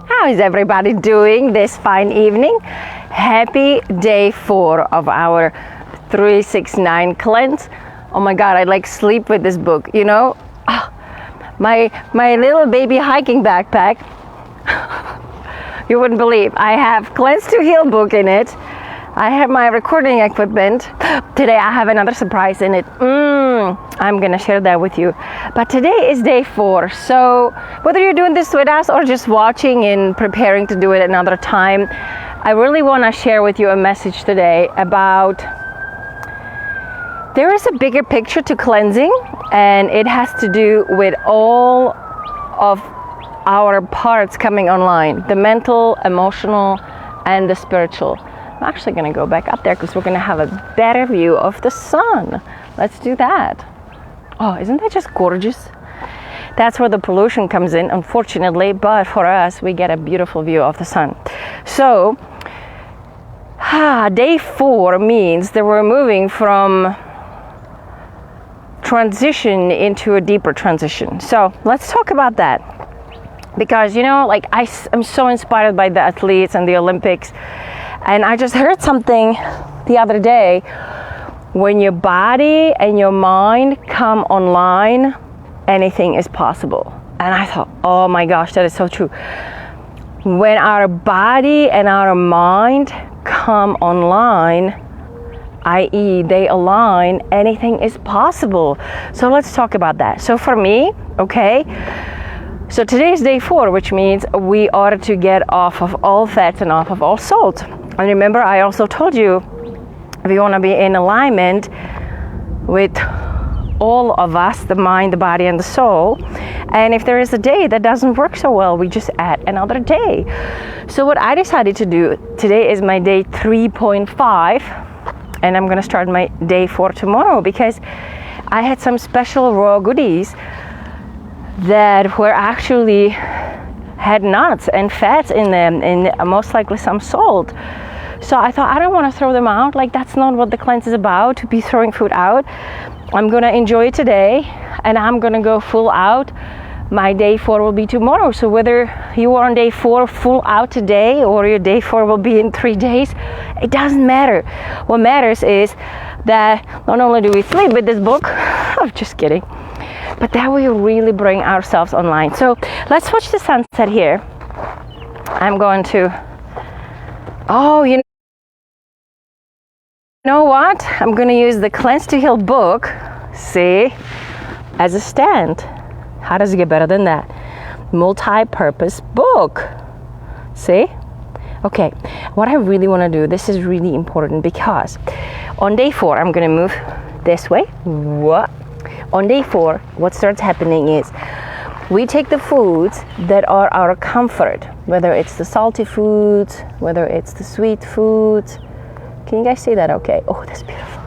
How is everybody doing this fine evening? Happy day 4 of our 369 cleanse. Oh my God, I like sleep with this book, you know? My little baby hiking backpack. You wouldn't believe. I have Cleanse to Heal book in it. I have my recording equipment. Today I have another surprise in it. I'm gonna share that with you. But today is day 4. So whether you're doing this with us or just watching and preparing to do it another time, I really wanna share with you a message today about there is a bigger picture to cleansing, and it has to do with all of our parts coming online, the mental, emotional, and the spiritual. I'm actually going to go back up there because we're going to have a better view of the sun. Let's do that. Oh, isn't that just gorgeous? That's where the pollution comes in, unfortunately, but for us, we get a beautiful view of the sun. So, day 4 means that we're moving from transition into a deeper transition. So, let's talk about that. Because, you know, like I'm so inspired by the athletes and the Olympics. And I just heard something the other day. When your body and your mind come online, anything is possible. And I thought, oh my gosh, that is so true. When our body and our mind come online, i.e. they align, anything is possible. So let's talk about that. So for me, okay, so today is day 4, which means we are to get off of all fats and off of all salt. And remember, I also told you, we want to be in alignment with all of us, the mind, the body, and the soul. And if there is a day that doesn't work so well, we just add another day. So what I decided to do, today is my day 3.5, and I'm going to start my day 4 tomorrow, because I had some special raw goodies that were actually had nuts and fats in them, and most likely some salt. So I thought, I don't want to throw them out. Like, that's not what the cleanse is about, to be throwing food out. I'm going to enjoy it today, and I'm going to go full out. My day 4 will be tomorrow. So whether you are on day 4 full out today, or your day 4 will be in 3 days, it doesn't matter. What matters is that not only do we sleep with this book, I'm just kidding, but that we really bring ourselves online. So let's watch the sunset here. I'm going to, you know what? I'm going to use the Cleanse to Heal book, see, as a stand. How does it get better than that? Multi-purpose book. See? Okay, what I really want to do, this is really important, because on day 4, I'm going to move this way. What? On day 4, what starts happening is we take the foods that are our comfort, whether it's the salty foods, whether it's the sweet foods. Can you guys see that okay? Oh, that's beautiful.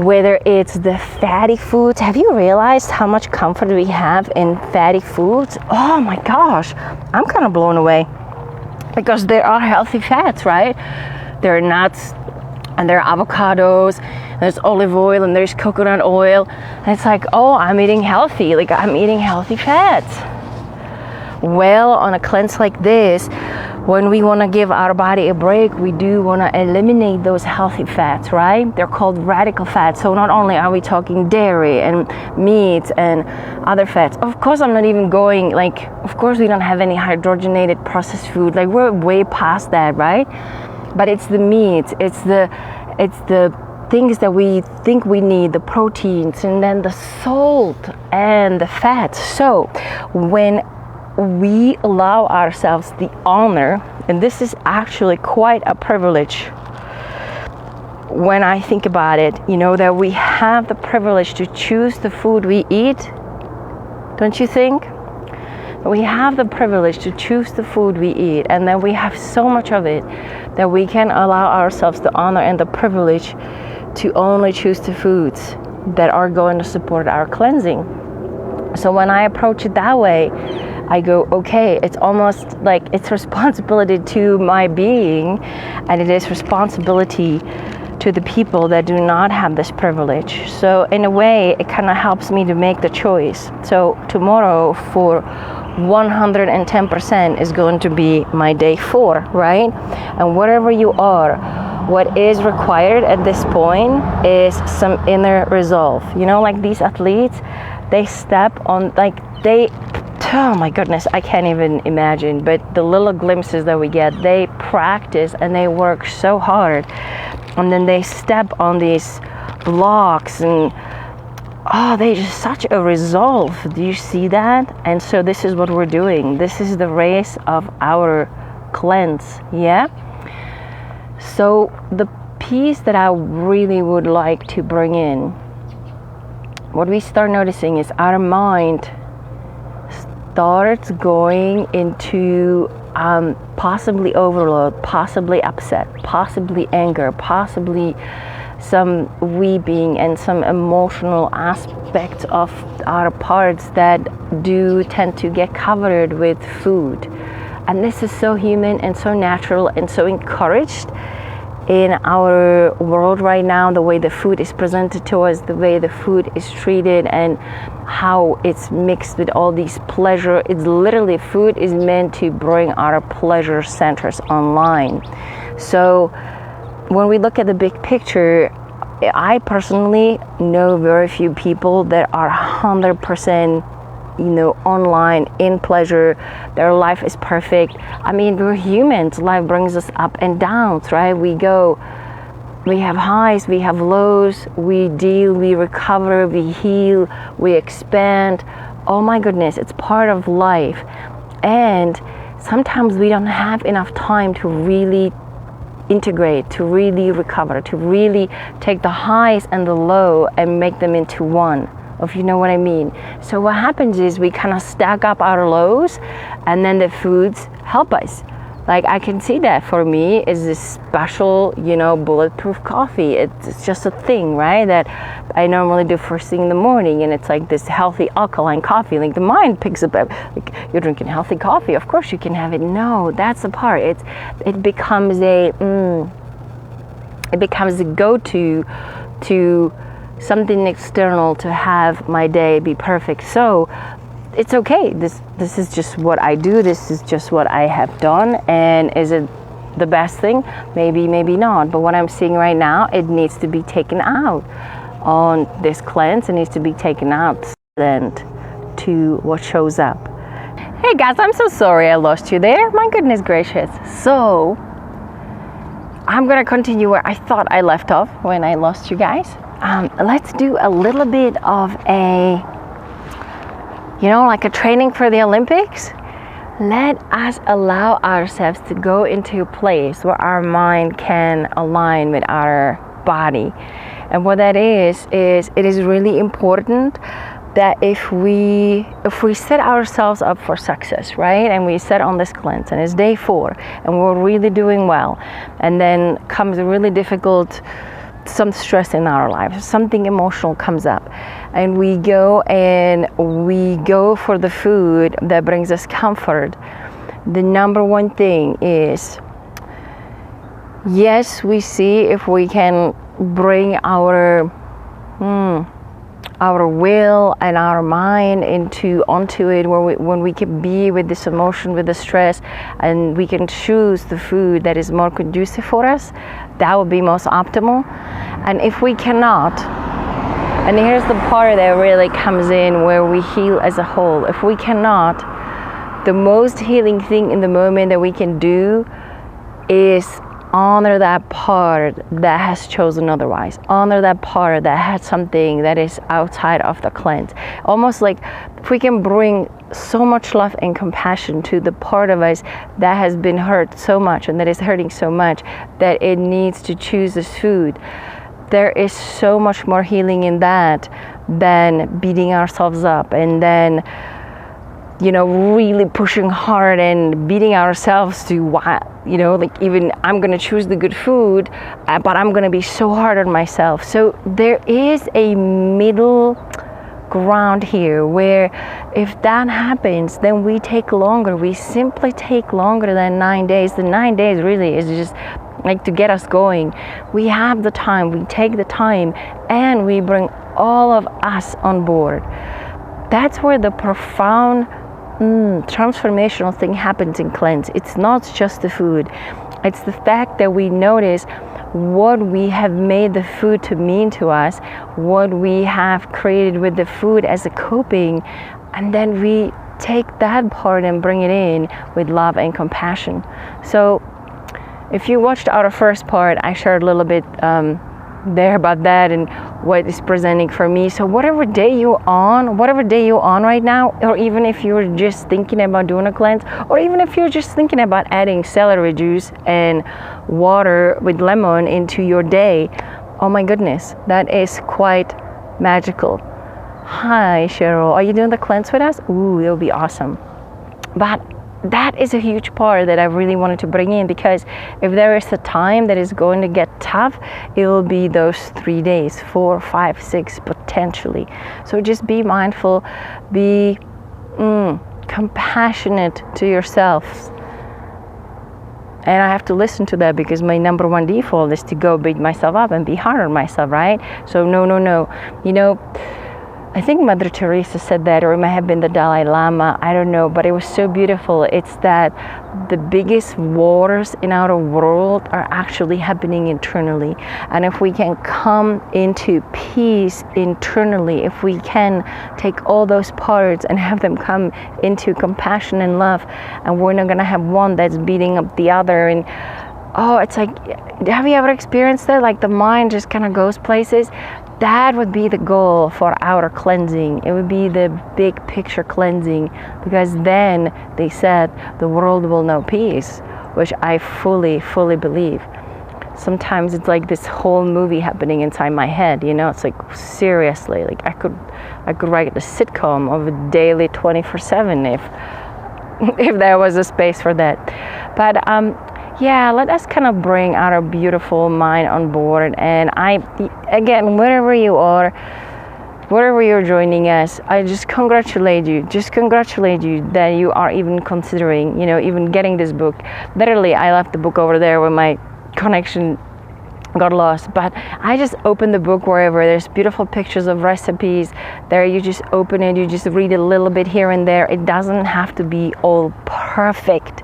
Whether it's the fatty foods. Have you realized how much comfort we have in fatty foods? Oh my gosh, I'm kind of blown away, because there are healthy fats, right? There are nuts, and there are avocados, and there's olive oil, and there's coconut oil. And it's like, oh, I'm eating healthy. Like, I'm eating healthy fats. Well, on a cleanse like this, when we want to give our body a break, we do want to eliminate those healthy fats, right? They're called radical fats. So not only are we talking dairy and meat and other fats, of course I'm not even going, like, of course we don't have any hydrogenated processed food. Like, we're way past that, right? But it's the meat, it's the things that we think we need, the proteins, and then the salt and the fats. So when we allow ourselves the honor, and this is actually quite a privilege when I think about it, you know, that we have the privilege to choose the food we eat. Don't you think? We have the privilege to choose the food we eat, and then we have so much of it that we can allow ourselves the honor and the privilege to only choose the foods that are going to support our cleansing. So when I approach it that way, I go, okay, it's almost like it's responsibility to my being, and it is responsibility to the people that do not have this privilege. So in a way, it kind of helps me to make the choice. So tomorrow, for 110% is going to be my day 4, right? And whatever you are, what is required at this point is some inner resolve. You know, like these athletes, they step on, like oh my goodness, I can't even imagine, but the little glimpses that we get, they practice and they work so hard, and then they step on these blocks, and they just such a resolve. Do you see that? And so this is what we're doing. This is the race of our cleanse, yeah? So the piece that I really would like to bring in, what we start noticing is our mind starts going into possibly overload, possibly upset, possibly anger, possibly some weeping, and some emotional aspects of our parts that do tend to get covered with food. And this is so human and so natural and so encouraged in our world right now, the way the food is presented to us, the way the food is treated, and how it's mixed with all these pleasure. It's literally, food is meant to bring our pleasure centers online. So when we look at the big picture, I personally know very few people that are 100% online in pleasure. Their life is perfect. I mean, we're humans. Life brings us up and downs, right? We have highs, we have lows, we deal, we recover, we heal, we expand. Oh my goodness, it's part of life. And sometimes we don't have enough time to really integrate, to really recover, to really take the highs and the low and make them into one, if you know what I mean. So what happens is we kind of stack up our lows, and then the foods help us. Like, I can see that for me is this special, bulletproof coffee. It's just a thing, right? That I normally do first thing in the morning, and it's like this healthy alkaline coffee. Like, the mind picks up, like, you're drinking healthy coffee, of course you can have it. No, that's the part. It becomes a go-to to something external to have my day be perfect. So it's okay. This is just what I do. This is just what I have done. And is it the best thing? Maybe, maybe not. But what I'm seeing right now, it needs to be taken out on this cleanse. It needs to be taken out to what shows up. Hey guys, I'm so sorry I lost you there. My goodness gracious. So I'm gonna continue where I thought I left off when I lost you guys. Let's do a little bit of like a training for the Olympics. Let us allow ourselves to go into a place where our mind can align with our body. And what that is it is really important that if we set ourselves up for success, right? And we set on this cleanse, and it's day 4, and we're really doing well, and then comes a really difficult, some stress in our life, something emotional comes up, and we go for the food that brings us comfort. The number one thing is, yes, we see if we can bring our will and our mind onto it, when we can be with this emotion, with the stress, and we can choose the food that is more conducive for us. That would be most optimal. And if we cannot, and here's the part that really comes in where we heal as a whole. If we cannot, the most healing thing in the moment that we can do is honor that part that has chosen otherwise. Honor that part that had something that is outside of the cleanse. Almost like if we can bring so much love and compassion to the part of us that has been hurt so much and that is hurting so much that it needs to choose this food. There is so much more healing in that than beating ourselves up and then really pushing hard and beating ourselves to like, even I'm gonna choose the good food, but I'm gonna be so hard on myself. So there is a middle ground here where if that happens, then we take longer. We simply take longer than 9 days. The 9 days really is just like to get us going. We have the time, we take the time, and we bring all of us on board. That's where the profound transformational thing happens in cleanse. It's not just the food. It's the fact that we notice what we have made the food to mean to us, what we have created with the food as a coping, and then we take that part and bring it in with love and compassion. So if you watched our first part, I shared a little bit there about that and what is presenting for me. So whatever day you're on right now, or even if you're just thinking about doing a cleanse, or even if you're just thinking about adding celery juice and water with lemon into your day, oh my goodness, that is quite magical. Hi Cheryl, are you doing the cleanse with us? Ooh, it'll be awesome. But that is a huge part that I really wanted to bring in, because if there is a time that is going to get tough, it will be those 3 days, 4, 5, 6 potentially. So just be mindful, be compassionate to yourself. And I have to listen to that, because my number one default is to go beat myself up and be hard on myself, right? So no. You know, I think Mother Teresa said that, or it might have been the Dalai Lama, I don't know, but it was so beautiful. It's that the biggest wars in our world are actually happening internally. And if we can come into peace internally, if we can take all those parts and have them come into compassion and love, and we're not gonna have one that's beating up the other. And it's like, have you ever experienced that? Like the mind just kind of goes places. That would be the goal for our cleansing. It would be the big picture cleansing, because then they said the world will know peace, which I fully believe. Sometimes it's like this whole movie happening inside my head, you know. It's like, seriously, like I could write a sitcom of a daily 24/7 if there was a space for that. But yeah, let us kind of bring our beautiful mind on board. And again, wherever you're joining us, I just congratulate you that you are even considering, you know, even getting this book. Literally, I left the book over there when my connection got lost, but I just opened the book wherever there's beautiful pictures of recipes there. You just open it, you just read a little bit here and there. It doesn't have to be all perfect.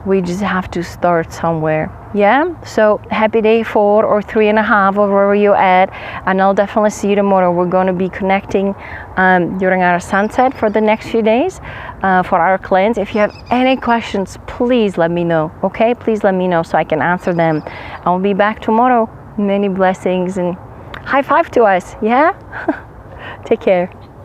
We just have to start somewhere. Yeah, so happy day 4 or 3.5 or wherever you're at, and I'll definitely see you tomorrow. We're going to be connecting during our sunset for the next few days for our cleanse. If you have any questions, please let me know, okay? Please let me know so I can answer them. I'll be back tomorrow. Many blessings and high five to us, yeah? Take care.